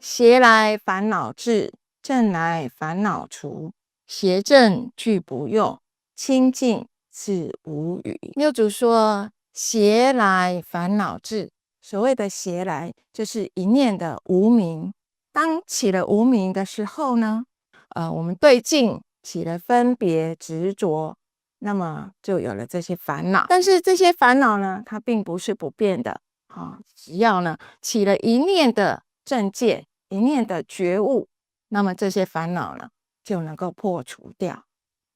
邪来烦恼至，正来烦恼除。邪正俱不用，清净自无余。六祖说，邪来烦恼至。所谓的邪来，就是一念的无明。当起了无明的时候呢，我们对境起了分别执着，那么就有了这些烦恼。但是这些烦恼呢，它并不是不变的。只要呢起了一念的正见，一念的觉悟，那么这些烦恼呢就能够破除掉。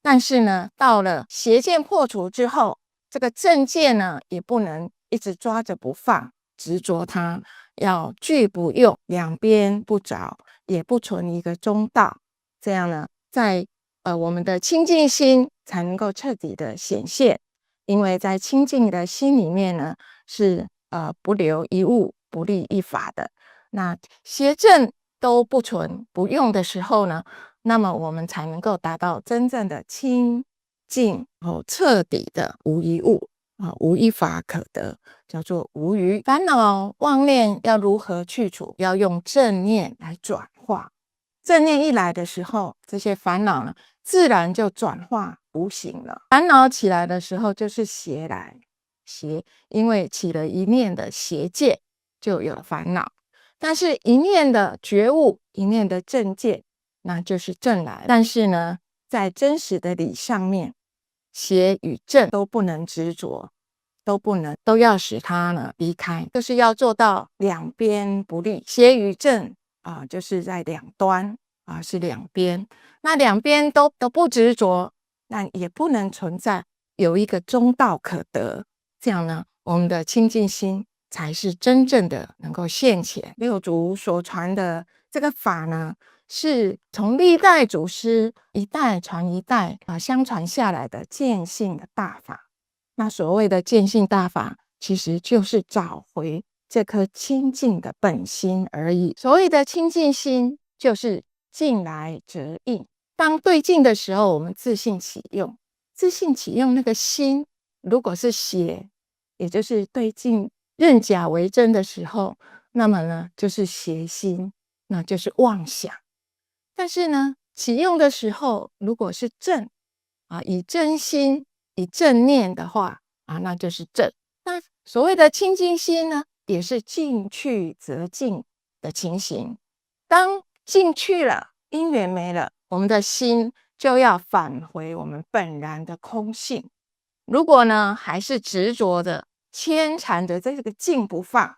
但是呢，到了邪见破除之后，这个正见呢也不能一直抓着不放，执着它，要俱不用，两边不着，也不存一个中道。这样呢，在我们的清净心才能够彻底的显现。因为在清净的心里面呢，是不留一物，不立一法的。那邪正都不存不用的时候呢，那么我们才能够达到真正的清净，彻底的无一物，无一法可得，叫做无余。烦恼妄念要如何去除？要用正念来转化。正念一来的时候，这些烦恼呢自然就转化无形了。烦恼起来的时候，就是邪来。邪，因为起了一念的邪见，就有了烦恼。但是一念的觉悟，一念的正见，那就是正来。但是呢，在真实的理上面，邪与正都不能执着，都要使它呢离开，就是要做到两边不立。邪与正就是在两端是两边。那两边都不执着，那也不能存在有一个中道可得。这样呢，我们的清净心才是真正的能够现前。六祖所传的这个法呢，是从历代祖师一代传一代相传下来的见性的大法。那所谓的见性大法，其实就是找回这颗清净的本心而已。所谓的清净心，就是境来则应。当对境的时候，我们自性起用，那个心如果是邪，也就是对境认假为真的时候，那么呢就是邪心，那就是妄想。但是呢，起用的时候如果是正以真心以正念的话那就是正。那所谓的清净心呢，也是境去则净的情形。当境去了，因缘没了，我们的心就要返回我们本然的空性。如果呢还是执着的牵缠着这个境不放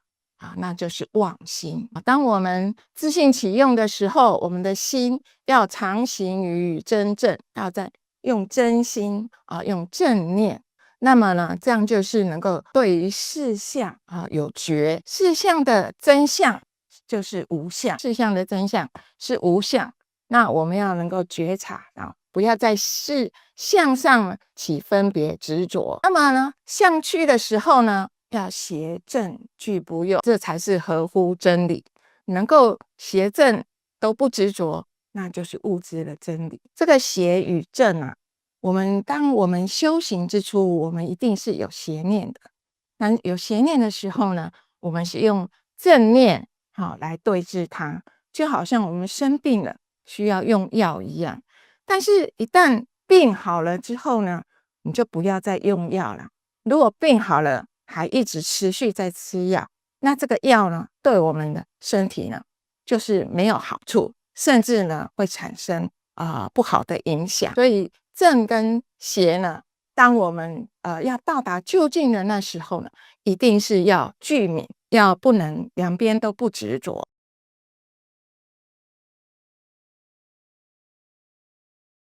那就是妄心。当我们自性起用的时候，我们的心要常行于真正，要在用真心用正念。那么呢，这样就是能够对于事相有觉。事相的真相就是无相，事相的真相是无相。那我们要能够觉察不要在事相上起分别执着。那么呢，相去的时候呢，要邪正俱不用，这才是合乎真理。能够邪正都不执着，那就是悟知了真理。这个邪与正当我们修行之初，我们一定是有邪念的。那有邪念的时候呢，我们是用正念来对治它，就好像我们生病了需要用药一样。但是一旦病好了之后呢，你就不要再用药了。如果病好了还一直持续在吃药，那这个药呢对我们的身体呢就是没有好处，甚至呢会产生不好的影响。所以正跟邪呢，当我们要到达究竟的那时候呢，一定是要俱泯，要不能两边都不执着。